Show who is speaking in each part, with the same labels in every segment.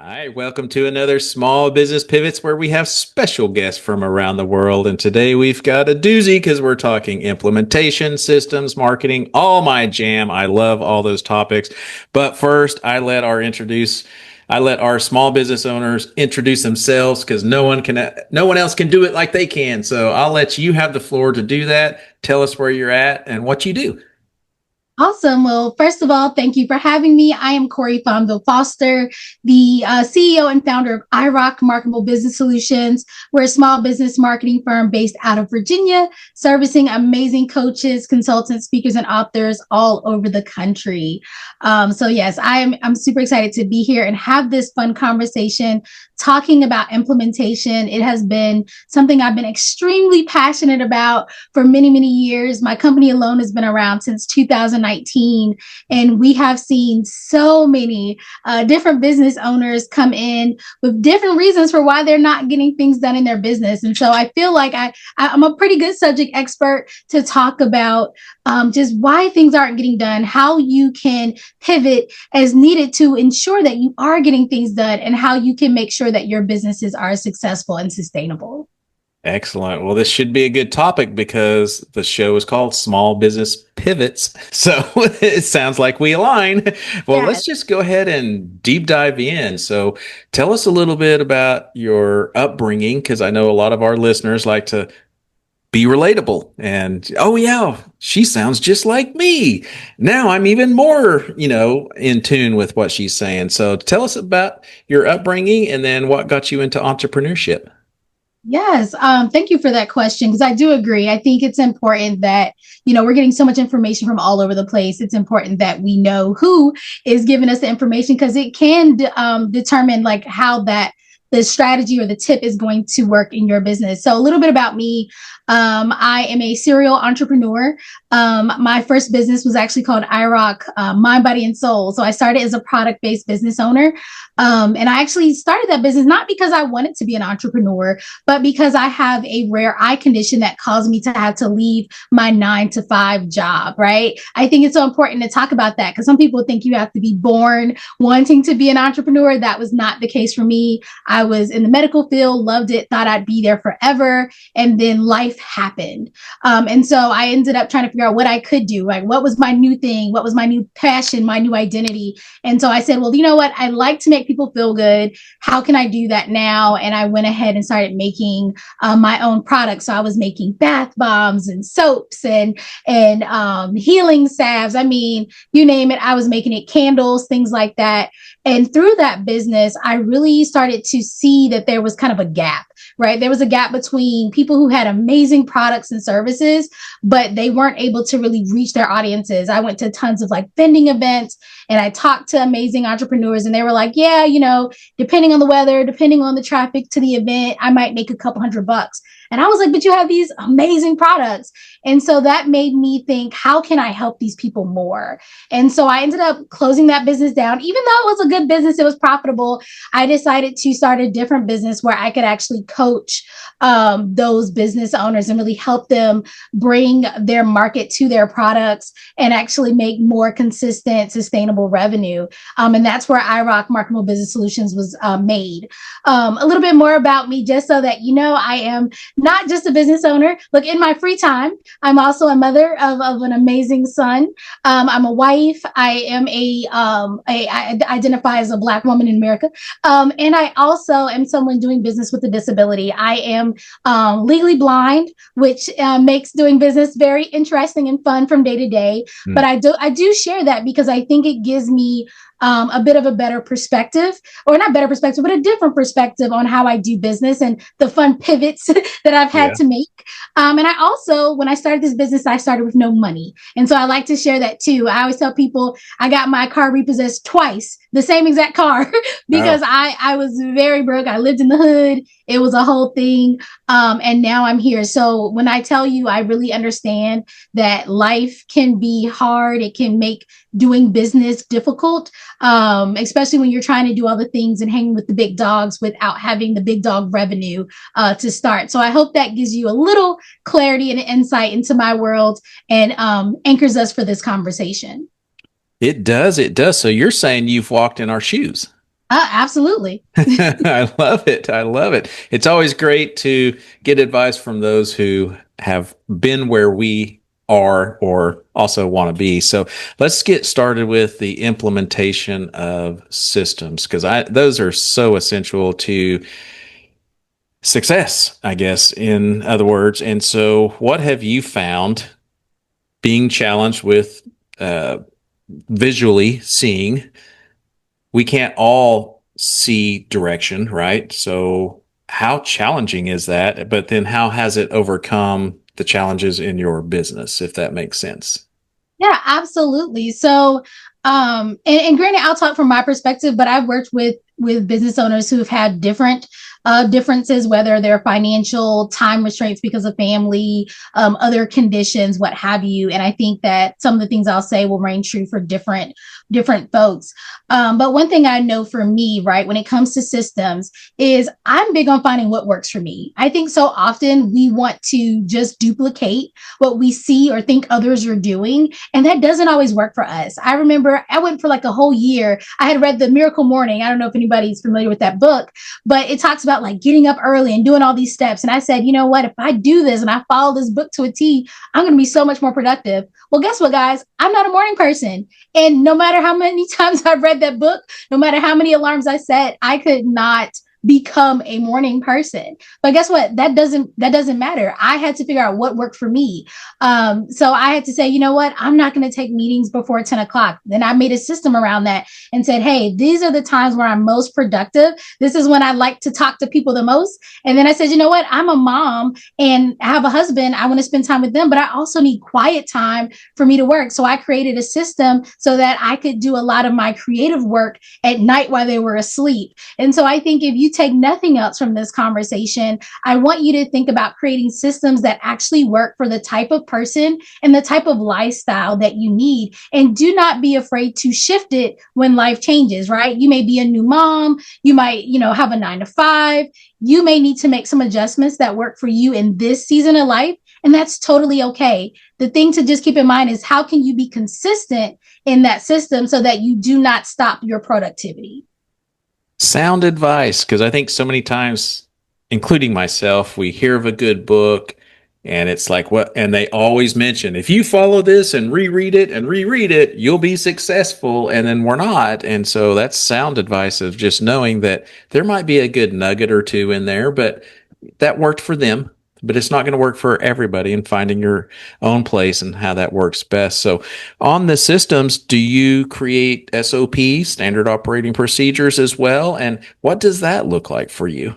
Speaker 1: Hi, welcome to another Small Business Pivots where we have special guests from around the world. And today we've got a doozy because we're talking implementation, systems, marketing, all my jam. I love all those topics. But first, I let our small business owners introduce themselves because no one else can do it like they can. So I'll let you have the floor to do that. Tell us where you're at and what you do.
Speaker 2: Awesome. Well, first of all, thank you for having me. I am Cori Fonville Foster, the CEO and founder of iRock Marketable Business Solutions. We're a small business marketing firm based out of Virginia, servicing amazing coaches, consultants, speakers, and authors all over the country. So yes, I'm super excited to be here and have this fun conversation talking about implementation. It has been something I've been extremely passionate about for many, many years. My company alone has been around since 2019, and we have seen so many different business owners come in with different reasons for why they're not getting things done in their business. And so I feel like I'm a pretty good subject expert to talk about just why things aren't getting done, how you can pivot as needed to ensure that you are getting things done, and how you can make sure that your businesses are successful and sustainable.
Speaker 1: Excellent. Well, this should be a good topic because the show is called Small Business Pivots. So it sounds like we align. Well,
Speaker 2: Yeah.
Speaker 1: let's just go ahead and deep dive in. So tell us a little bit about your upbringing because I know a lot of our listeners like to be relatable and, oh, yeah, she sounds just like me. Now I'm even more, in tune with what she's saying. So tell us about your upbringing and then what got you into entrepreneurship.
Speaker 2: Yes. Thank you for that question because I do agree. I think it's important that, we're getting so much information from all over the place. It's important that we know who is giving us the information because it can determine like how the strategy or the tip is going to work in your business. So a little bit about me. I am a serial entrepreneur. My first business was actually called iRock Mind, Body, and Soul. So I started as a product-based business owner. And I actually started that business not because I wanted to be an entrepreneur, but because I have a rare eye condition that caused me to have to leave my 9 to 5 job, right? I think it's so important to talk about that because some people think you have to be born wanting to be an entrepreneur. That was not the case for me. I was in the medical field, loved it, thought I'd be there forever. And then life happened. And so I ended up trying to figure out what I could do. Like, what was my new thing? What was my new passion, my new identity? And so I said, well, you know what? I like to make people feel good. How can I do that now? And I went ahead and started making my own products. So I was making bath bombs and soaps and healing salves. I mean, you name it, I was making it, candles, things like that. And through that business, I really started to see that there was kind of a gap, right? There was a gap between people who had amazing products and services, but they weren't able to really reach their audiences. I went to tons of like vending events and I talked to amazing entrepreneurs and they were like, yeah, depending on the weather, depending on the traffic to the event, I might make a couple $100. And I was like, but you have these amazing products. And so that made me think, how can I help these people more? And so I ended up closing that business down. Even though it was a good business, it was profitable. I decided to start a different business where I could actually coach those business owners and really help them bring their market to their products and actually make more consistent, sustainable revenue. And that's where iRock Marketable Business Solutions was made. A little bit more about me, just so that I am not just a business owner. Look, in my free time, I'm also a mother of an amazing son. I'm a wife. I am I identify as a Black woman in America. And I also am someone doing business with a disability. I am legally blind, which makes doing business very interesting and fun from day to day. But I do share that because I think it gives me a bit of a better perspective, or not better perspective, but a different perspective on how I do business and the fun pivots that I've had
Speaker 1: Yeah.
Speaker 2: to make. And I also, when I started this business, I started with no money. And so I like to share that too. I always tell people I got my car repossessed twice, the same exact car, because
Speaker 1: Oh,
Speaker 2: I was very broke. I lived in the hood. It was a whole thing. And now I'm here. So when I tell you, I really understand that life can be hard. It can make doing business difficult, especially when you're trying to do all the things and hang with the big dogs without having the big dog revenue to start. So I hope that gives you a little clarity and insight into my world and anchors us for this conversation.
Speaker 1: it does. It does. So you're saying you've walked in our shoes.
Speaker 2: Absolutely.
Speaker 1: I love it. I love it. It's always great to get advice from those who have been where we are or also want to be. So let's get started with the implementation of systems because I those are so essential to success, I guess, in other words. And so what have you found being challenged with uh, visually seeing? We can't all see direction, right? So, how challenging is that? But then, how has it overcome the challenges in your business, if that makes sense?
Speaker 2: Yeah, absolutely. So, and granted, I'll talk from my perspective, but I've worked with business owners who've had different differences, whether they're financial, time restraints because of family, other conditions, what have you. And I think that some of the things I'll say will reign true for different folks. But one thing I know for me, right, when it comes to systems, is I'm big on finding what works for me. I think so often we want to just duplicate what we see or think others are doing. And that doesn't always work for us. I remember I went for like a whole year. I had read The Miracle Morning. I don't know if anybody's familiar with that book, but it talks about like getting up early and doing all these steps. And I said, you know what? If I do this and I follow this book to a T, I'm going to be so much more productive. Well, guess what, guys? I'm not a morning person. And no matter how many times I've read that book, no matter how many alarms I set, I could not become a morning person. But guess what? That doesn't matter. I had to figure out what worked for me. So I had to say, you know what? I'm not going to take meetings before 10 o'clock. Then I made a system around that and said, hey, these are the times where I'm most productive. This is when I like to talk to people the most. And then I said, you know what? I'm a mom and I have a husband. I want to spend time with them, but I also need quiet time for me to work. So I created a system so that I could do a lot of my creative work at night while they were asleep. And so I think if you take nothing else from this conversation, I want you to think about creating systems that actually work for the type of person and the type of lifestyle that you need. And do not be afraid to shift it when life changes, right? You may be a new mom. You might, have a 9 to 5. You may need to make some adjustments that work for you in this season of life. And that's totally okay. The thing to just keep in mind is how can you be consistent in that system so that you do not stop your productivity?
Speaker 1: Sound advice, because I think so many times, including myself, we hear of a good book and it's like, what? And they always mention, if you follow this and reread it, you'll be successful. And then we're not. And so that's sound advice of just knowing that there might be a good nugget or two in there, but that worked for them. But it's not going to work for everybody and finding your own place and how that works best. So, on the systems, do you create SOPs, standard operating procedures as well? And what does that look like for you?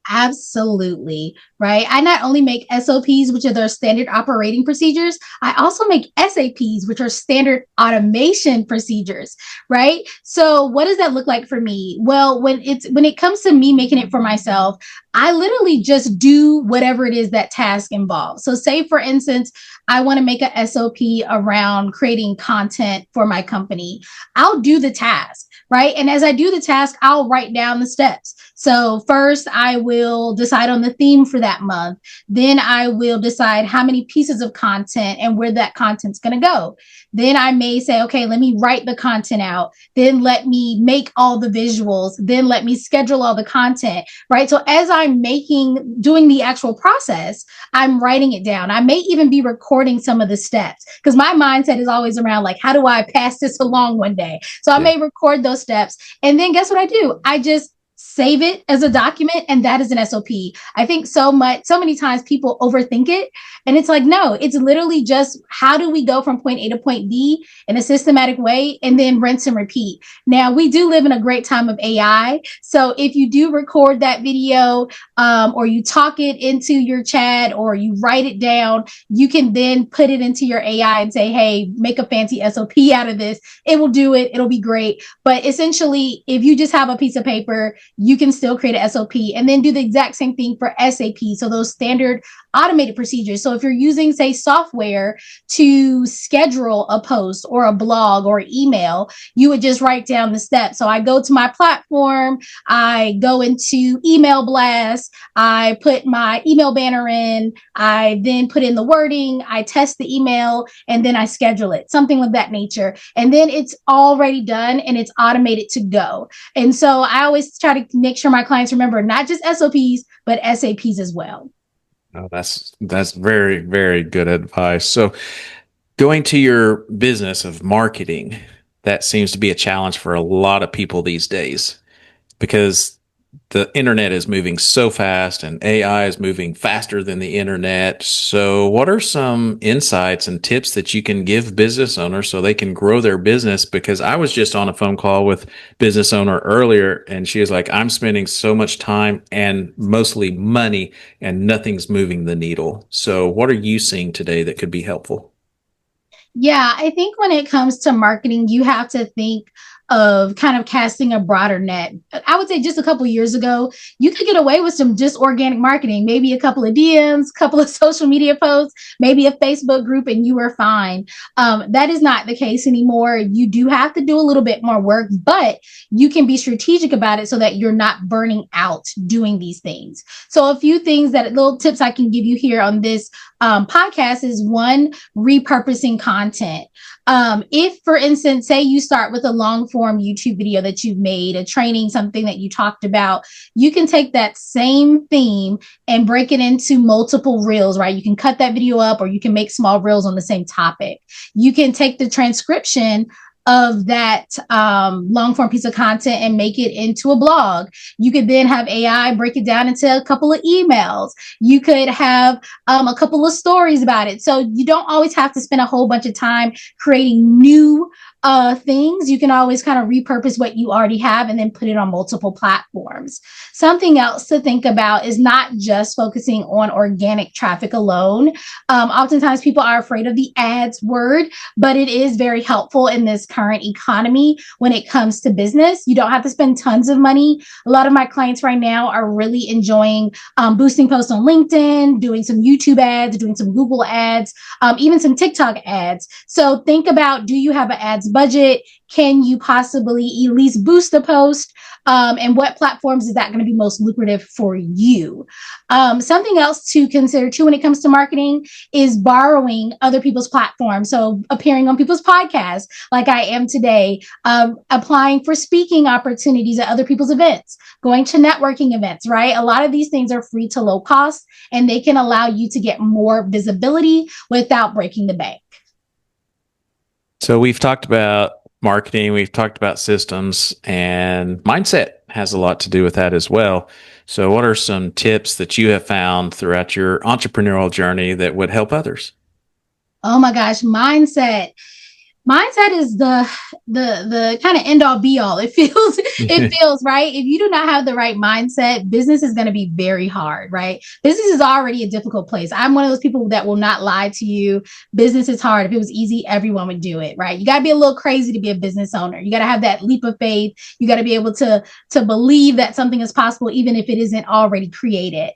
Speaker 2: Absolutely. Right. I not only make SOPs, which are their standard operating procedures, I also make SAPs, which are standard automation procedures. Right. So what does that look like for me? Well, when it comes to me making it for myself, I literally just do whatever it is that task involves. So say, for instance, I want to make a SOP around creating content for my company. I'll do the task. Right. And as I do the task, I'll write down the steps. So first, I will decide on the theme for that month. Then I will decide how many pieces of content and where that content's going to go. Then I may say, okay, let me write the content out. Then let me make all the visuals. Then let me schedule all the content, right? So as I'm doing the actual process, I'm writing it down. I may even be recording some of the steps because my mindset is always around like, how do I pass this along one day? So I may record those steps. And then guess what I do? I just save it as a document, and that is an SOP. I think so many times people overthink it, and it's like, no, it's literally just how do we go from point A to point B in a systematic way, and then rinse and repeat. Now, we do live in a great time of AI, so if you do record that video, or you talk it into your chat, or you write it down, you can then put it into your AI and say, hey, make a fancy SOP out of this. It will do it. It'll be great. But essentially, if you just have a piece of paper, you can still create an SOP and then do the exact same thing for SAP. So those standard automated procedures. So if you're using, say, software to schedule a post or a blog or email, you would just write down the steps. So I go to my platform, I go into email blast, I put my email banner in, I then put in the wording, I test the email, and then I schedule it, something of that nature. And then it's already done and it's automated to go. And so I always try to make sure my clients remember not just SOPs, but SAPs as well.
Speaker 1: Oh, that's very, very good advice. So going to your business of marketing, that seems to be a challenge for a lot of people these days because the internet is moving so fast and AI is moving faster than the internet. So what are some insights and tips that you can give business owners so they can grow their business? Because I was just on a phone call with business owner earlier and she was like, I'm spending so much time and mostly money and nothing's moving the needle. So what are you seeing today that could be helpful?
Speaker 2: Yeah, I think when it comes to marketing, you have to think of kind of casting a broader net. I would say just a couple years ago, you could get away with some just organic marketing, maybe a couple of DMs, couple of social media posts, maybe a Facebook group, and you were fine. That is not the case anymore. You do have to do a little bit more work, but you can be strategic about it so that you're not burning out doing these things. So a few things that little tips I can give you here on this podcast is one, repurposing content. If, for instance, say you start with a long form YouTube video that you've made, a training, something that you talked about, you can take that same theme and break it into multiple reels, right? You can cut that video up or you can make small reels on the same topic. You can take the transcription of that long form piece of content and make it into a blog. You could then have AI break it down into a couple of emails. You could have a couple of stories about it. So you don't always have to spend a whole bunch of time creating new things. You can always kind of repurpose what you already have and then put it on multiple platforms. Something else to think about is not just focusing on organic traffic alone. Oftentimes people are afraid of the ads word, but it is very helpful in this current economy when it comes to business. You don't have to spend tons of money. A lot of my clients right now are really enjoying boosting posts on LinkedIn, doing some YouTube ads, doing some Google ads, even some TikTok ads. So think about, do you have an ads budget? Can you possibly at least boost the post? And what platforms is that going to be most lucrative for you? Something else to consider too when it comes to marketing is borrowing other people's platforms. So appearing on people's podcasts like I am today, applying for speaking opportunities at other people's events, going to networking events, right? A lot of these things are free to low cost and they can allow you to get more visibility without breaking the bank.
Speaker 1: So we've talked about marketing, we've talked about systems, and mindset has a lot to do with that as well. So what are some tips that you have found throughout your entrepreneurial journey that would help others?
Speaker 2: Oh my gosh, mindset is the kind of end all be all. It feels right. If you do not have the right mindset, business is going to be very hard, right? Business is already a difficult place. I'm one of those people that will not lie to you. Business is hard. If it was easy, everyone would do it, right? You got to be a little crazy to be a business owner. You got to have that leap of faith. You got to be able to believe that something is possible, even if it isn't already created.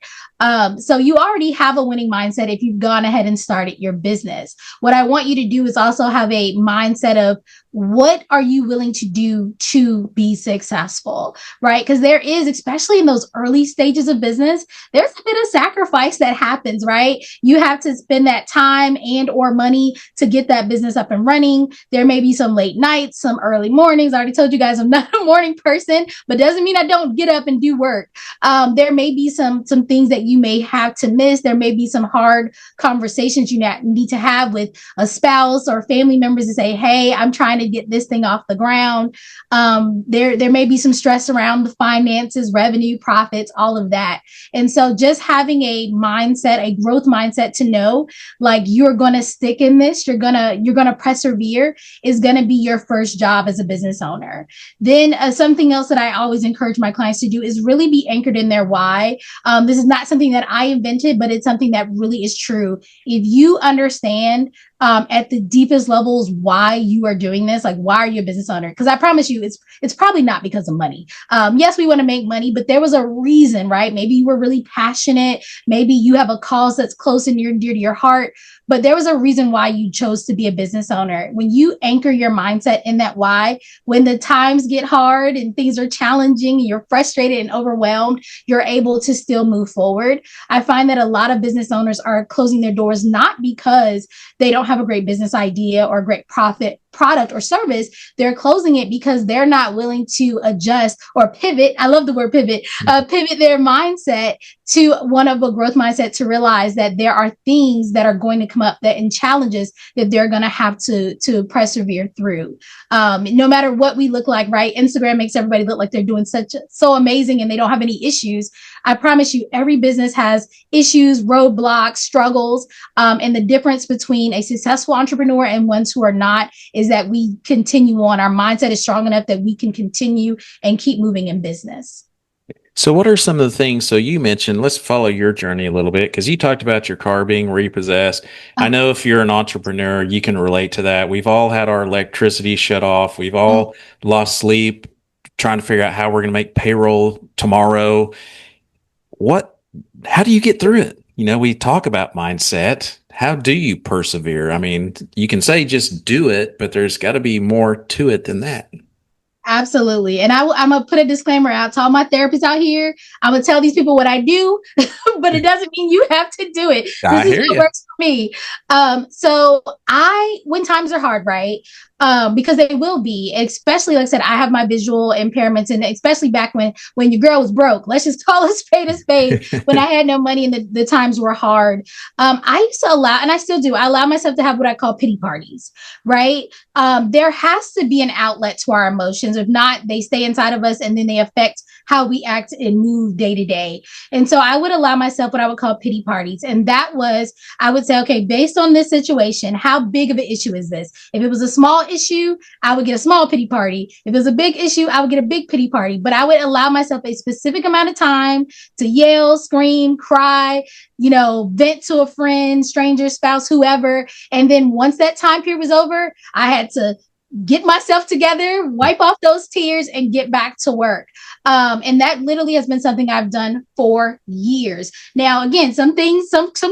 Speaker 2: So you already have a winning mindset if you've gone ahead and started your business. What I want you to do is also have a mindset of what are you willing to do to be successful, right? Because there is, especially in those early stages of business, there's a bit of sacrifice that happens, right? You have to spend that time and or money to get that business up and running. There may be some late nights, some early mornings. I already told you guys I'm not a morning person, but doesn't mean I don't get up and do work. There may be some things that you may have to miss. There may be some hard conversations you need to have with a spouse or family members to say, hey, I'm trying to get this thing off the ground. There may be some stress around the finances, revenue, profits, all of that. And so just having a mindset, a growth mindset to know like you're going to stick in this, you're going to persevere is going to be your first job as a business owner. Then something else that I always encourage my clients to do is really be anchored in their why. This is not something that I invented, but it's something that really is true. If you understand at the deepest levels why you are doing this. Like, why are you a business owner? Because I promise you, it's probably not because of money. Yes, we want to make money, but there was a reason, right? Maybe you were really passionate. Maybe you have a cause that's close and dear to your heart. But there was a reason why you chose to be a business owner. When you anchor your mindset in that why, when the times get hard and things are challenging, you're frustrated and overwhelmed, you're able to still move forward. I find that a lot of business owners are closing their doors not because they don't have a great business idea or a great product or service. They're closing it because they're not willing to adjust or pivot. I love the word pivot, pivot their mindset to one of a growth mindset, to realize that there are things that are going to come up and challenges that they're going to have to persevere through. No matter what we look like, right? Instagram makes everybody look like they're doing so amazing and they don't have any issues. I promise you, every business has issues, roadblocks, struggles. And the difference between a successful entrepreneur and ones who are not is that we continue on. Our mindset is strong enough that we can continue and keep moving in business.
Speaker 1: So what are some of the things? So you mentioned, let's follow your journey a little bit, because you talked about your car being repossessed. I know if you're an entrepreneur, you can relate to that. We've all had our electricity shut off. We've all lost sleep trying to figure out how we're going to make payroll tomorrow. How do you get through it? We talk about mindset. How do you persevere? I mean, you can say just do it, but there's got to be more to it than that.
Speaker 2: Absolutely. And I'm going to put a disclaimer out to all my therapists out here. I'm going to tell these people what I do, but it doesn't mean you have to do it.
Speaker 1: I
Speaker 2: This is
Speaker 1: hear
Speaker 2: what
Speaker 1: you.
Speaker 2: works for me. When times are hard, right? Because they will be, especially like I said, I have my visual impairments, and especially back when your girl was broke, let's just call a spade, when I had no money and the times were hard. I used to allow, and I still do, I allow myself to have what I call pity parties, right? There has to be an outlet to our emotions. If not, they stay inside of us and then they affect how we act and move day to day. And so I would allow myself what I would call pity parties. And that was, I would say, okay, based on this situation, how big of an issue is this? If it was a small issue, I would get a small pity party. If it was a big issue, I would get a big pity party. But I would allow myself a specific amount of time to yell, scream, cry, vent to a friend, stranger, spouse, whoever. And then once that time period was over, I had to get myself together, wipe off those tears, and get back to work. And that literally has been something I've done for years. Now, again, some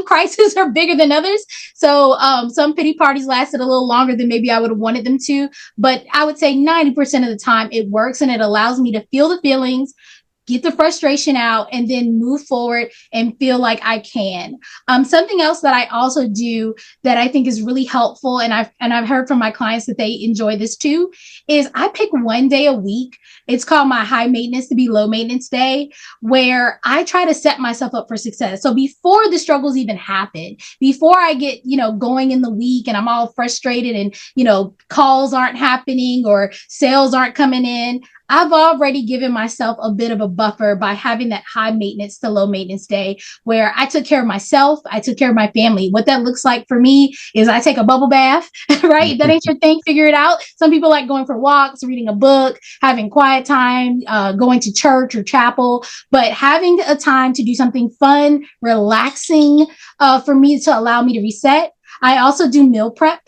Speaker 2: crises are bigger than others. So some pity parties lasted a little longer than maybe I would have wanted them to. But I would say 90% of the time it works, and it allows me to feel the feelings, get the frustration out, and then move forward and feel like I can. Something else that I also do that I think is really helpful, and I've heard from my clients that they enjoy this too, is I pick one day a week. It's called my high maintenance to be low maintenance day, where I try to set myself up for success. So before the struggles even happen, before I get, going in the week and I'm all frustrated and, calls aren't happening or sales aren't coming in, I've already given myself a bit of a buffer by having that high maintenance to low maintenance day where I took care of myself. I took care of my family. What that looks like for me is I take a bubble bath, right? If that ain't your thing, figure it out. Some people like going for walks, reading a book, having quiet time, going to church or chapel, but having a time to do something fun, relaxing, for me to allow me to reset. I also do meal prep.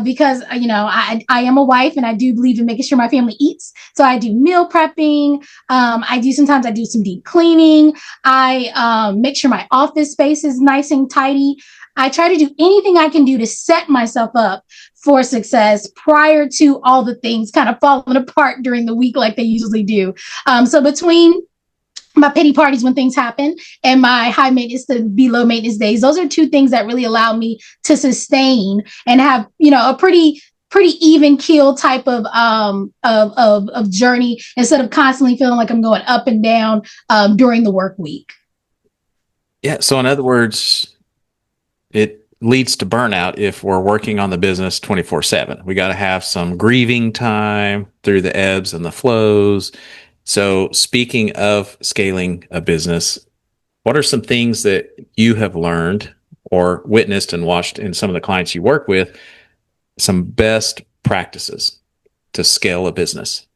Speaker 2: Because, I am a wife and I do believe in making sure my family eats. So I do meal prepping. Sometimes I do some deep cleaning. I make sure my office space is nice and tidy. I try to do anything I can do to set myself up for success prior to all the things kind of falling apart during the week like they usually do. So between my pity parties when things happen and my high maintenance to be low maintenance days, those are two things that really allow me to sustain and have, a pretty even keel type of journey instead of constantly feeling like I'm going up and down during the work week.
Speaker 1: Yeah. So in other words, it leads to burnout if we're working on the business 24/7. We got to have some grieving time through the ebbs and the flows. So speaking of scaling a business, what are some things that you have learned or witnessed and watched in some of the clients you work with, some best practices to scale a business?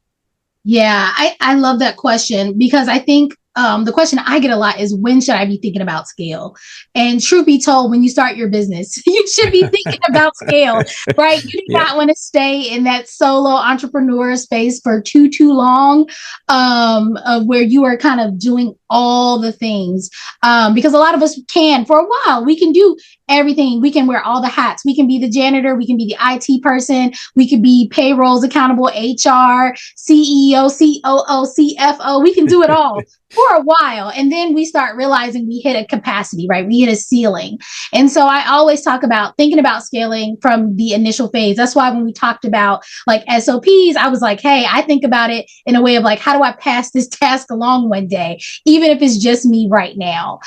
Speaker 2: Yeah, I love that question because I think the question I get a lot is, when should I be thinking about scale? And truth be told, when you start your business, you should be thinking about scale, right? You do not want to stay in that solo entrepreneur space for too long, of where you are kind of doing all the things. Because a lot of us can, for a while, we can do everything. We can wear all the hats. We can be the janitor. We can be the IT person. We could be payrolls, accountable, HR, CEO, COO, CFO. We can do it all for a while. And then we start realizing we hit a capacity, right? We hit a ceiling. And so I always talk about thinking about scaling from the initial phase. That's why when we talked about like SOPs, I was like, hey, I think about it in a way of like, how do I pass this task along one day, even if it's just me right now?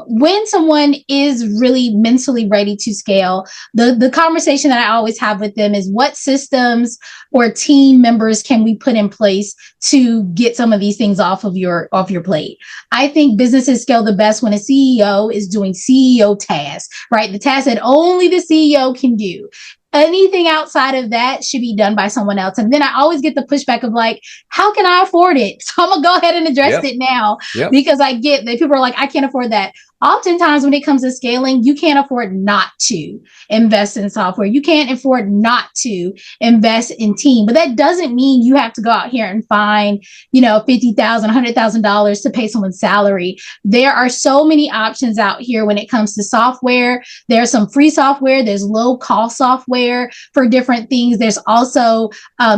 Speaker 2: When someone is really mentally ready to scale, the conversation that I always have with them is, what systems or team members can we put in place to get some of these things off of your plate? I think businesses scale the best when a CEO is doing CEO tasks, right? The tasks that only the CEO can do. Anything outside of that should be done by someone else. And then I always get the pushback of like, how can I afford it? So I'm gonna go ahead and address it now, because I get that people are like, I can't afford that. Oftentimes when it comes to scaling, you can't afford not to invest in software. You can't afford not to invest in team. But that doesn't mean you have to go out here and find, $50,000, $100,000 to pay someone's salary. There are so many options out here when it comes to software. There's some free software. There's low cost software for different things. There's also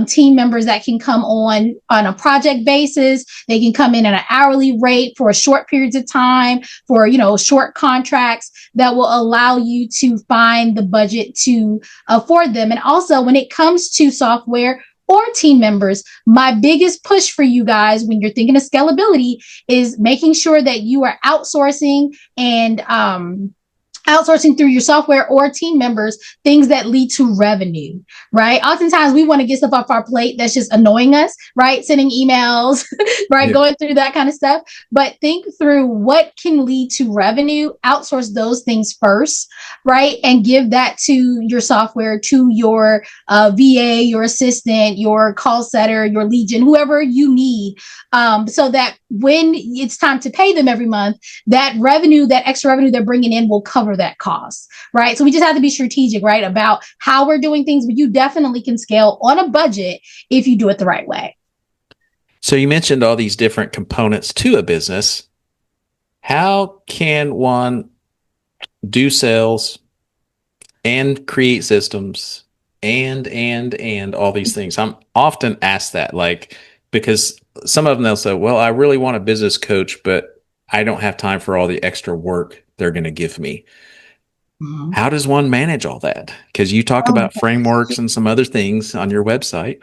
Speaker 2: team members that can come on a project basis. They can come in at an hourly rate for short periods of time, for, short contracts that will allow you to find the budget to afford them. And also when it comes to software or team members, my biggest push for you guys when you're thinking of scalability is making sure that you are outsourcing and outsourcing through your software or team members, things that lead to revenue, right? Oftentimes we want to get stuff off our plate that's just annoying us, right? Sending emails, right? Going through that kind of stuff. But think through what can lead to revenue, outsource those things first, right? And give that to your software, to your VA, your assistant, your call setter, your legion, whoever you need, so that when it's time to pay them every month, that revenue, that extra revenue they're bringing in will cover that cost, right? So we just have to be strategic, right, about how we're doing things, but you definitely can scale on a budget if you do it the right way.
Speaker 1: So you mentioned all these different components to a business. How can one do sales and create systems and all these things? I'm often asked that, like, because some of them, they'll say, well, I really want a business coach, but I don't have time for all the extra work they're going to give me. Mm-hmm. How does one manage all that? Because you talk about frameworks and some other things on your website.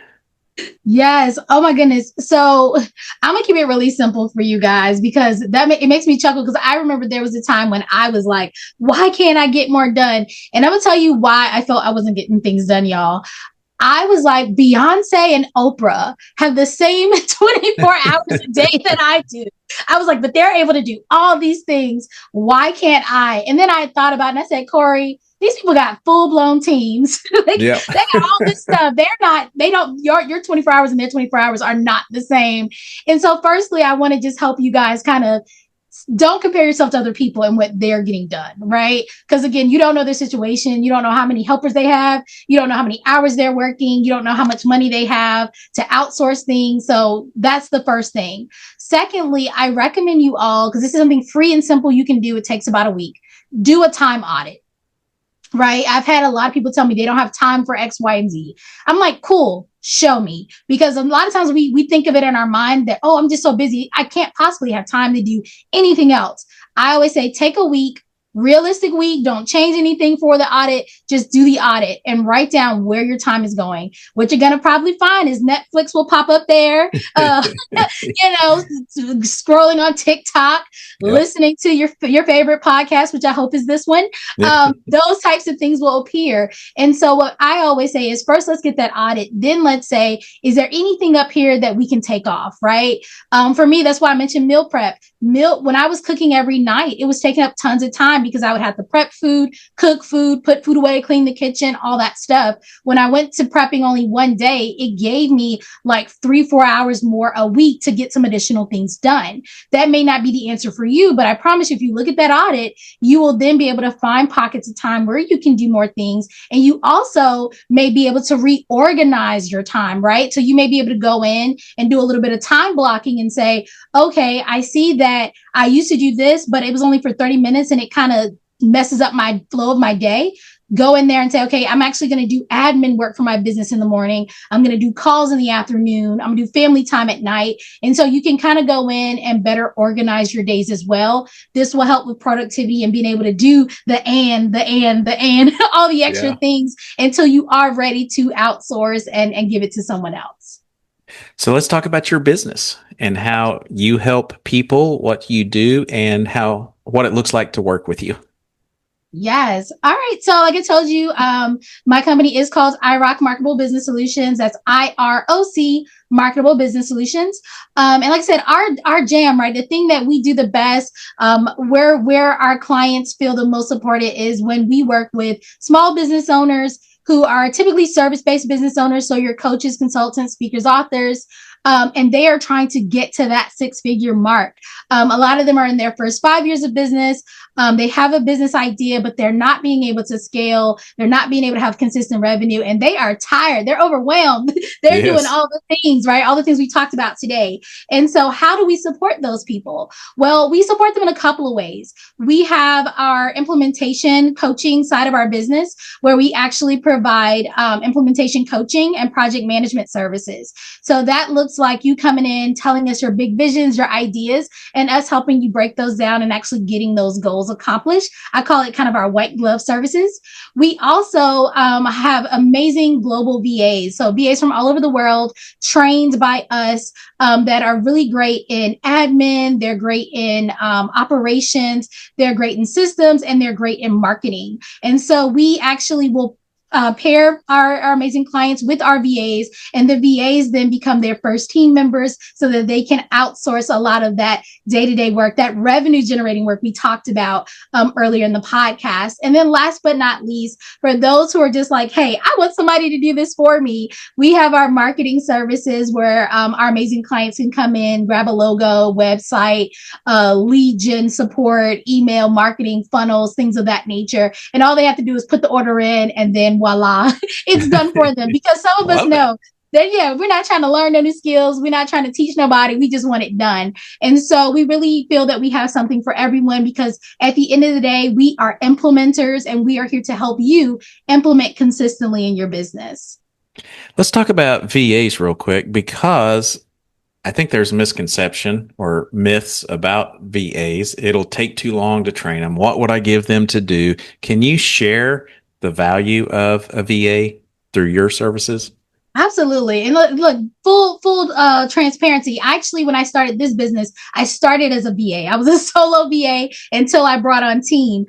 Speaker 2: Yes. Oh my goodness. So I'm gonna keep it really simple for you guys, because it makes me chuckle, because I remember there was a time when I was like, why can't I get more done? And I'm gonna tell you why I felt I wasn't getting things done, y'all. I was like, Beyonce and Oprah have the same 24 hours a day that I do. I was like, but they're able to do all these things. Why can't I? And then I thought about it and I said, Cori, these people got full-blown teams. They got all this stuff. Your 24 hours and their 24 hours are not the same. And so firstly, I want to just help you guys kind of don't compare yourself to other people and what they're getting done, right? Because again, you don't know their situation. You don't know how many helpers they have. You don't know how many hours they're working. You don't know how much money they have to outsource things. So that's the first thing. Secondly, I recommend you all, because this is something free and simple you can do. It takes about a week. Do a time audit. Right? I've had a lot of people tell me they don't have time for X, Y, and Z. I'm like, cool, show me. Because a lot of times we think of it in our mind that, oh, I'm just so busy, I can't possibly have time to do anything else. I always say, take a week, realistic week, don't change anything for the audit, just do the audit and write down where your time is going. What you're going to probably find is Netflix will pop up there, scrolling on TikTok, listening to your favorite podcast, which I hope is this one. Those types of things will appear. And so what I always say is, first, let's get that audit. Then let's say, is there anything up here that we can take off, right? For me, that's why I mentioned meal prep. When I was cooking every night, it was taking up tons of time because I would have to prep food, cook food, put food away, clean the kitchen, all that stuff. When I went to prepping only one day, it gave me like 3-4 hours more a week to get some additional things done. That may not be the answer for you, but I promise you, if you look at that audit, you will then be able to find pockets of time where you can do more things. And you also may be able to reorganize your time, right? So you may be able to go in and do a little bit of time blocking and say, okay, I see that I used to do this, but it was only for 30 minutes and it kind of messes up my flow of my day. Go in there and say, okay, I'm actually going to do admin work for my business in the morning. I'm going to do calls in the afternoon. I'm going to do family time at night. And so you can kind of go in and better organize your days as well. This will help with productivity and being able to do the all the extra things until you are ready to outsource and give it to someone else.
Speaker 1: So let's talk about your business and how you help people, what you do, and what it looks like to work with you.
Speaker 2: Yes. All right. So like I told you, my company is called iRock Marketable Business Solutions. That's IROC Marketable Business Solutions. And like I said, our jam, right? The thing that we do the best, where our clients feel the most supported is when we work with small business owners who are typically service-based business owners. So your coaches, consultants, speakers, authors, and they are trying to get to that 6-figure mark. A lot of them are in their first 5 years of business. They have a business idea, but they're not being able to scale. They're not being able to have consistent revenue, and they are tired. They're overwhelmed. They're doing all the things, right? All the things we talked about today. And so how do we support those people? Well, we support them in a couple of ways. We have our implementation coaching side of our business, where we actually provide implementation coaching and project management services. So that looks like you coming in, telling us your big visions, your ideas, and us helping you break those down and actually getting those goals accomplished. I call it kind of our white glove services. We also have amazing global VAs. So VAs from all over the world trained by us that are really great in admin. They're great in operations. They're great in systems, and they're great in marketing. And so we actually will pair our amazing clients with our VAs, and the VAs then become their first team members so that they can outsource a lot of that day-to-day work, that revenue generating work we talked about earlier in the podcast. And then last but not least, for those who are just like, hey, I want somebody to do this for me, we have our marketing services where our amazing clients can come in, grab a logo, website, lead gen support, email marketing, funnels, things of that nature. And all they have to do is put the order in, and then voila, it's done for them. Because some of us know that, we're not trying to learn no new skills. We're not trying to teach nobody. We just want it done. And so we really feel that we have something for everyone, because at the end of the day, we are implementers, and we are here to help you implement consistently in your business.
Speaker 1: Let's talk about VAs real quick, because I think there's a misconception or myths about VAs. It'll take too long to train them. What would I give them to do? Can you share the value of a VA through your services?
Speaker 2: Absolutely. And look, full transparency. Actually, when I started this business, I started as a VA. I was a solo VA until I brought on team,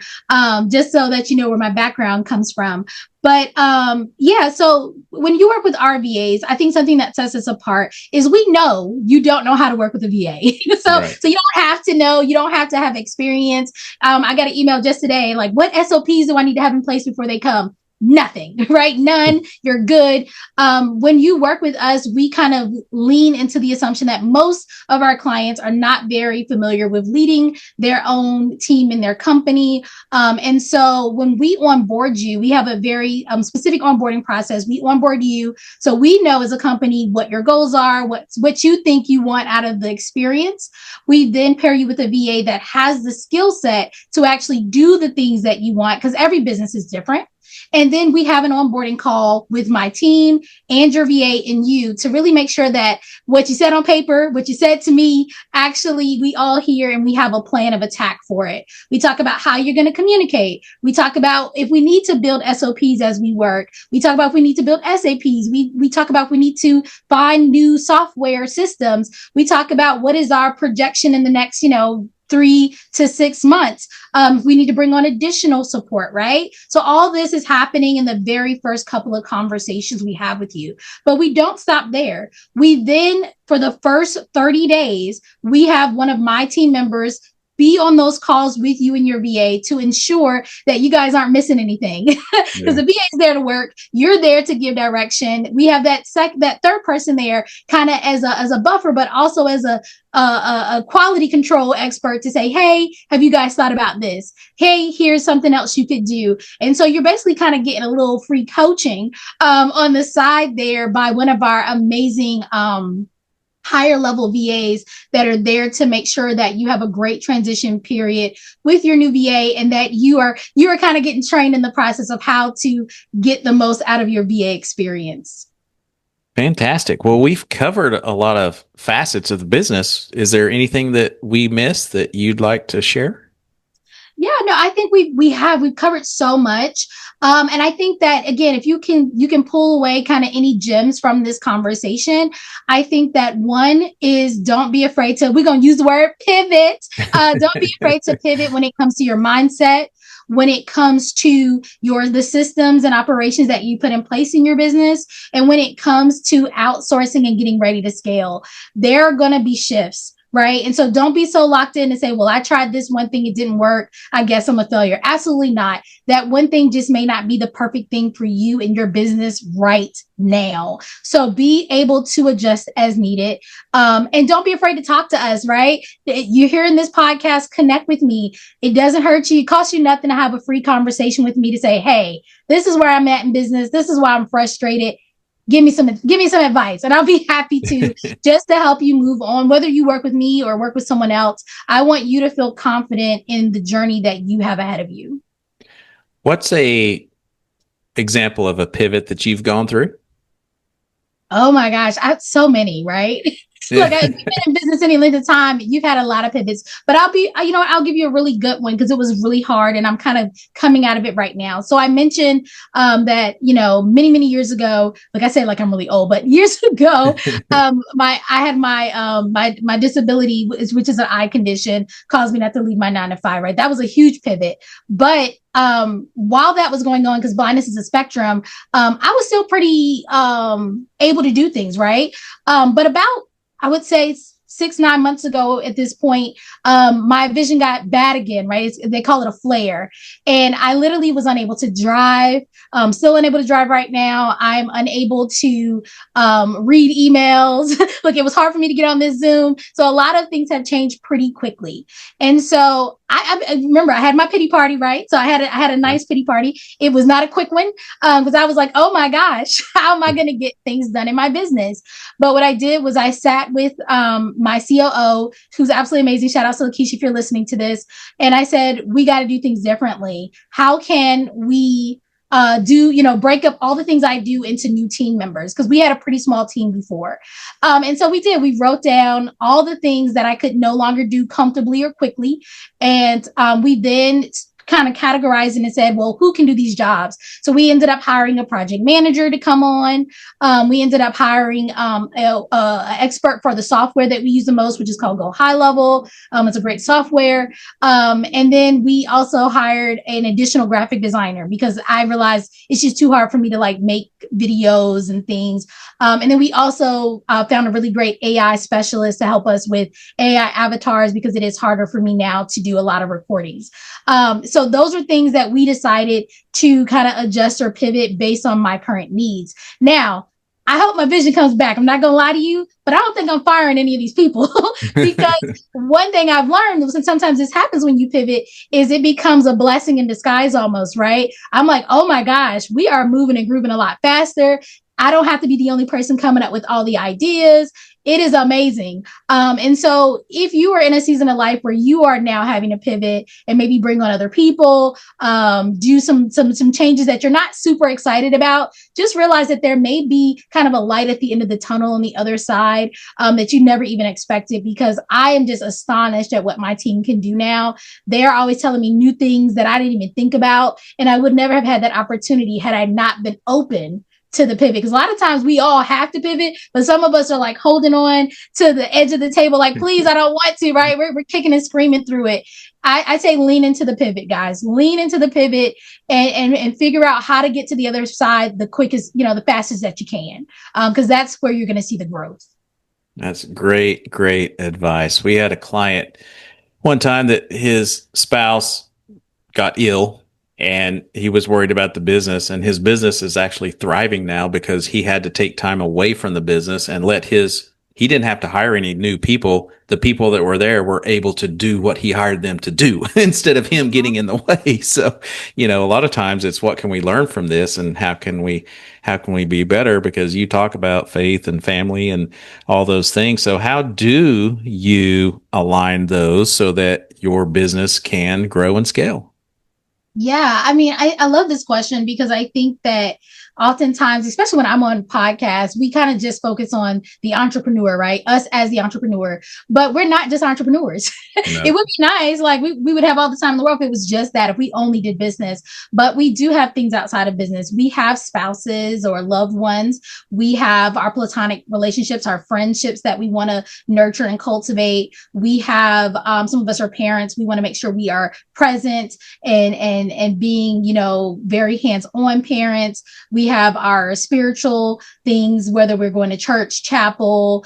Speaker 2: just so that you know where my background comes from. But so when you work with our VAs, I think something that sets us apart is we know you don't know how to work with a VA. So you don't have to know, you don't have to have experience. I got an email just today, like, what SOPs do I need to have in place before they come? Nothing, right? None. You're good. When you work with us, we kind of lean into the assumption that most of our clients are not very familiar with leading their own team in their company. And so when we onboard you, we have a very specific onboarding process. We onboard you so we know as a company what your goals are, what you think you want out of the experience. We then pair you with a VA that has the skill set to actually do the things that you want, because every business is different. And then we have an onboarding call with my team and your VA and you to really make sure that what you said on paper, what you said to me, actually we all hear, and we have a plan of attack for it. We talk about how you're going to communicate. We talk about if we need to build SOPs as we work. We talk about if we need to build SAPs. We talk about if we need to find new software systems. We talk about what is our projection in the next, 3 to 6 months. We need to bring on additional support, right? So all this is happening in the very first couple of conversations we have with you. But we don't stop there. We then, for the first 30 days, we have one of my team members be on those calls with you and your VA to ensure that you guys aren't missing anything. Because the VA is there to work. You're there to give direction. We have that third person there kind of as a buffer, but also as a quality control expert to say, hey, have you guys thought about this? Hey, here's something else you could do. And so you're basically kind of getting a little free coaching on the side there by one of our amazing higher level VAs that are there to make sure that you have a great transition period with your new VA, and that you are kind of getting trained in the process of how to get the most out of your VA experience.
Speaker 1: Fantastic. Well, we've covered a lot of facets of the business. Is there anything that we missed that you'd like to share?
Speaker 2: Yeah, no, I think we've covered so much. And I think that, again, if you can pull away kind of any gems from this conversation, I think that one is, don't be afraid to, we're going to use the word pivot. Don't be afraid to pivot when it comes to your mindset, when it comes to the systems and operations that you put in place in your business, and when it comes to outsourcing and getting ready to scale. There are going to be shifts. Right. And so don't be so locked in and say, well, I tried this one thing, it didn't work, I guess I'm a failure. Absolutely not. That one thing just may not be the perfect thing for you and your business right now. So be able to adjust as needed. And don't be afraid to talk to us, right? You're hearing this podcast, connect with me. It doesn't hurt you. It costs you nothing to have a free conversation with me to say, hey, this is where I'm at in business. This is why I'm frustrated. Give me some advice, and I'll be happy to just to help you move on, whether you work with me or work with someone else. I want you to feel confident in the journey that you have ahead of you.
Speaker 1: What's a example of a pivot that you've gone through?
Speaker 2: Oh my gosh, I have so many, right? Look, if you've been in business any length of time, you've had a lot of pivots, but I'll give you a really good one because it was really hard and I'm kind of coming out of it right now. So I mentioned that, many, many years ago, like I say, like I'm really old, but years ago, I had my disability, which is an eye condition, caused me not to leave my 9 to 5, right? That was a huge pivot. But while that was going on, because blindness is a spectrum, I was still pretty able to do things, right? But about, I would say 6-9 months ago at this point, my vision got bad again, right? They call it a flare. And I literally was unable to drive. Still unable to drive right now. I'm unable to read emails. Look, it was hard for me to get on this Zoom. So a lot of things have changed pretty quickly. And so I remember I had my pity party, right? So I had a nice pity party. It was not a quick one because I was like, oh my gosh, how am I going to get things done in my business? But what I did was I sat with my COO, who's absolutely amazing. Shout out to Lakeisha if you're listening to this. And I said, we got to do things differently. How can we break up all the things I do into new team members? Because we had a pretty small team before. And so we did. We wrote down all the things that I could no longer do comfortably or quickly. And we then kind of categorized and said, well, who can do these jobs? So we ended up hiring a project manager to come on. We ended up hiring an expert for the software that we use the most, which is called Go High Level. It's a great software. And then we also hired an additional graphic designer because I realized it's just too hard for me to make videos and things. And then we also found a really great AI specialist to help us with AI avatars because it is harder for me now to do a lot of recordings. So those are things that we decided to kind of adjust or pivot based on my current needs. Now, I hope my vision comes back. I'm not going to lie to you, but I don't think I'm firing any of these people because one thing I've learned, and sometimes this happens when you pivot, is it becomes a blessing in disguise almost, right? I'm like, oh my gosh, we are moving and grooving a lot faster. I don't have to be the only person coming up with all the ideas. It is amazing. And so if you are in a season of life where you are now having to pivot and maybe bring on other people, do some changes that you're not super excited about, just realize that there may be kind of a light at the end of the tunnel on the other side that you never even expected, because I am just astonished at what my team can do now. They're always telling me new things that I didn't even think about. And I would never have had that opportunity had I not been open to the pivot. Because a lot of times we all have to pivot, but some of us are holding on to the edge of the table, please, I don't want to, right? We're kicking and screaming through it. I say lean into the pivot, guys. Lean into the pivot and figure out how to get to the other side the quickest, the fastest that you can. Because that's where you're going to see the growth.
Speaker 1: That's great advice. We had a client one time that his spouse got ill and he was worried about the business, and his business is actually thriving now because he had to take time away from the business and he didn't have to hire any new people. The people that were there were able to do what he hired them to do instead of him getting in the way. So, a lot of times it's what can we learn from this and how can we be better? Because you talk about faith and family and all those things. So how do you align those so that your business can grow and scale?
Speaker 2: Yeah, I mean, I love this question because I think that oftentimes, especially when I'm on podcasts, we kind of just focus on the entrepreneur, right? Us as the entrepreneur, but we're not just entrepreneurs.
Speaker 1: No.
Speaker 2: It would be nice, like we would have all the time in the world if it was just that, if we only did business, but we do have things outside of business. We have spouses or loved ones. We have our platonic relationships, our friendships that we want to nurture and cultivate. We have, some of us are parents. We want to make sure we are present and being, very hands-on parents. We have our spiritual things, whether we're going to church, chapel,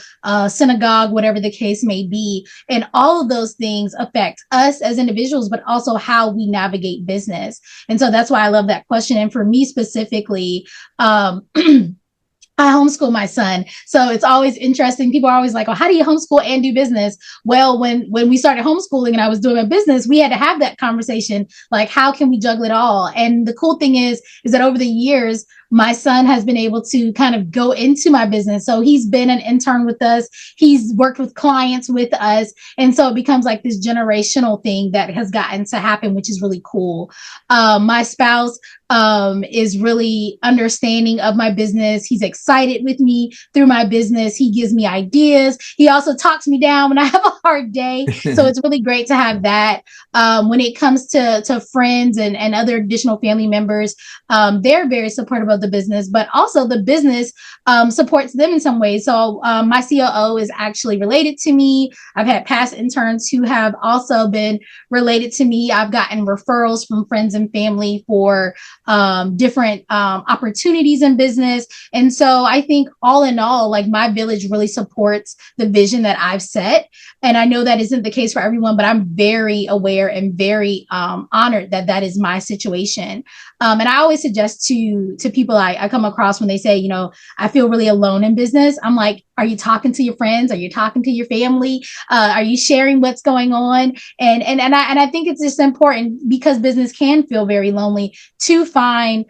Speaker 2: synagogue, whatever the case may be. And all of those things affect us as individuals, but also how we navigate business. And so that's why I love that question. And for me specifically, I homeschool my son. So it's always interesting. People are always like, oh, how do you homeschool and do business? Well, when we started homeschooling and I was doing a business, we had to have that conversation. Like, how can we juggle it all? And the cool thing is that over the years, my son has been able to kind of go into my business. So he's been an intern with us. He's worked with clients with us. And so it becomes like this generational thing that has gotten to happen, which is really cool. My spouse is really understanding of my business. He's excited with me through my business. He gives me ideas. He also talks me down when I have a hard day. So it's really great to have that. When it comes to friends and other additional family members, they're very supportive of the business, but also the business supports them in some ways. So my COO is actually related to me. I've had past interns who have also been related to me. I've gotten referrals from friends and family for different opportunities in business. And so I think all in all, like my village really supports the vision that I've set. And I know that isn't the case for everyone, but I'm very aware and very honored that that is my situation. And I always suggest to people I come across when they say, I feel really alone in business. I'm like, are you talking to your friends? Are you talking to your family? Are you sharing what's going on? And I think it's just important because business can feel very lonely to find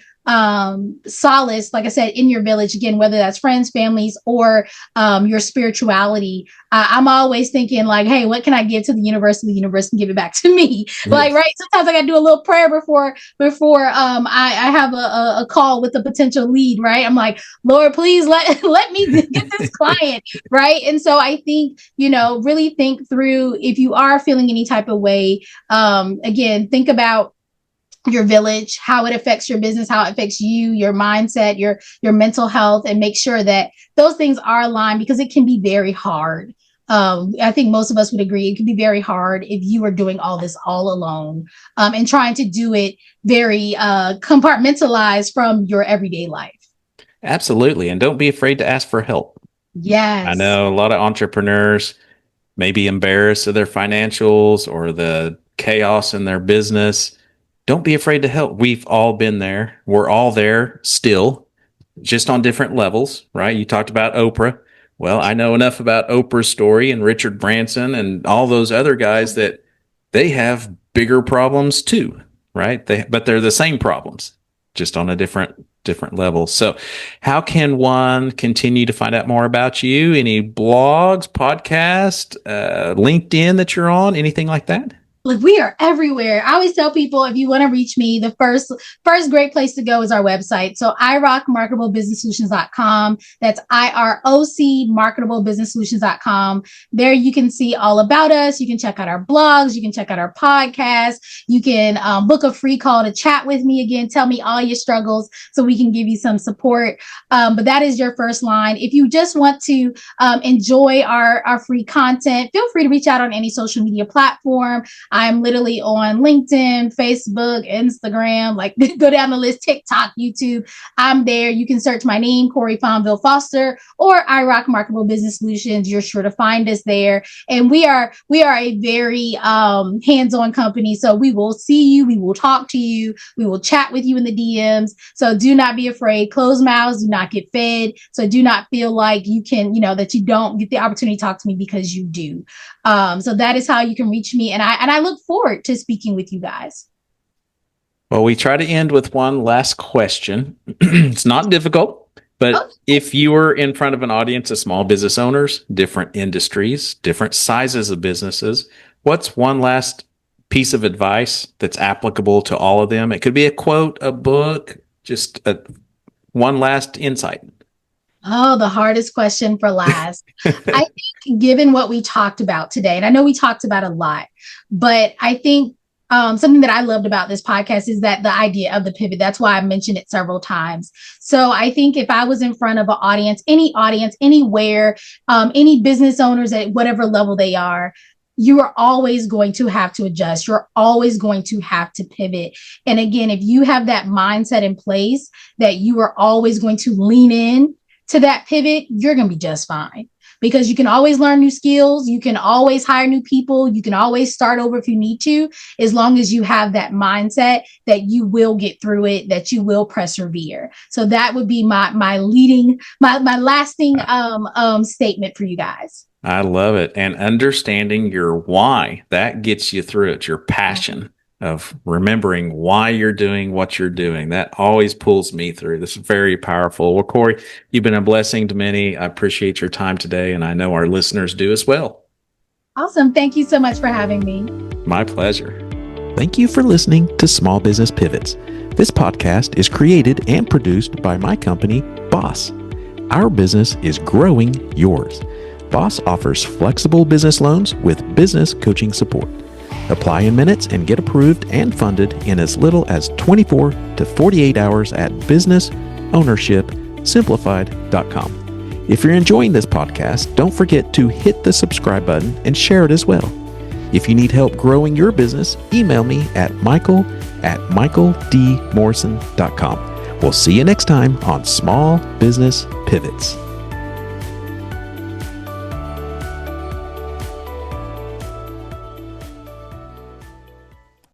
Speaker 2: solace, like I said, in your village, again, whether that's friends, families, or your spirituality. I'm always thinking like, hey, what can I give to the universe? And the universe can give it back to me. Yes. Like, right. Sometimes I got to do a little prayer before I have a call with a potential lead. Right. I'm like, Lord, please let me get this client. Right. And so I think, really think through if you are feeling any type of way, again, think about your village, how it affects your business, how it affects you, your mindset, your mental health, and make sure that those things are aligned because it can be very hard. I think most of us would agree it can be very hard if you are doing all this all alone and trying to do it very compartmentalized from your everyday life.
Speaker 1: Absolutely. And don't be afraid to ask for help.
Speaker 2: Yes.
Speaker 1: I know a lot of entrepreneurs may be embarrassed of their financials or the chaos in their business. Don't be afraid to help. We've all been there. We're all there still, just on different levels, right? You talked about Oprah. Well, I know enough about Oprah's story and Richard Branson and all those other guys that they have bigger problems too, right? But they're the same problems, just on a different level. So how can one continue to find out more about you? Any blogs, podcast, LinkedIn that you're on, anything like that?
Speaker 2: Look, we are everywhere. I always tell people if you want to reach me, the first great place to go is our website. So iRockMarketableBusinessSolutions.com. That's IROCMarketableBusinessSolutions.com. There you can see all about us. You can check out our blogs. You can check out our podcast. You can book a free call to chat with me. Again, tell me all your struggles so we can give you some support. But that is your first line. If you just want to enjoy our free content, feel free to reach out on any social media platform. I'm literally on LinkedIn, Facebook, Instagram, like go down the list, TikTok, YouTube. I'm there. You can search my name, Cori Fonville Foster, or I Rock Marketable Business Solutions. You're sure to find us there. And we are a very hands-on company. So we will see you. We will talk to you. We will chat with you in the DMs. So do not be afraid. Closed mouths do not get fed. So do not feel like you can, that you don't get the opportunity to talk to me, because you do. So that is how you can reach me. And I look forward to speaking with you guys.
Speaker 1: Well, we try to end with one last question. It's not difficult, but if you were in front of an audience of small business owners, different industries, different sizes of businesses, what's one last piece of advice that's applicable to all of them? It could be a quote, a book, just one last insight.
Speaker 2: Oh, the hardest question for last. I think, given what we talked about today, and I know we talked about a lot, but I think something that I loved about this podcast is that the idea of the pivot. That's why I mentioned it several times. So I think if I was in front of an audience, anywhere, any business owners at whatever level they are, you are always going to have to adjust. You're always going to have to pivot. And again, if you have that mindset in place that you are always going to lean in to that pivot, you're going to be just fine, because you can always learn new skills. You can always hire new people. You can always start over if you need to, as long as you have that mindset that you will get through it, that you will persevere. So that would be my lasting statement for you guys.
Speaker 1: I love it. And understanding your why, that gets you through it. Your passion of remembering why you're doing what you're doing. That always pulls me through. This is very powerful. Well, Cori, you've been a blessing to many. I appreciate your time today, and I know our listeners do as well.
Speaker 2: Awesome. Thank you so much for having me.
Speaker 1: My pleasure. Thank you for listening to Small Business Pivots. This podcast is created and produced by my company, Boss. Our business is growing yours. Boss offers flexible business loans with business coaching support. Apply in minutes and get approved and funded in as little as 24 to 48 hours at businessownershipsimplified.com. If you're enjoying this podcast, don't forget to hit the subscribe button and share it as well. If you need help growing your business, email me at michael@michaeldmorrison.com. We'll see you next time on Small Business Pivots.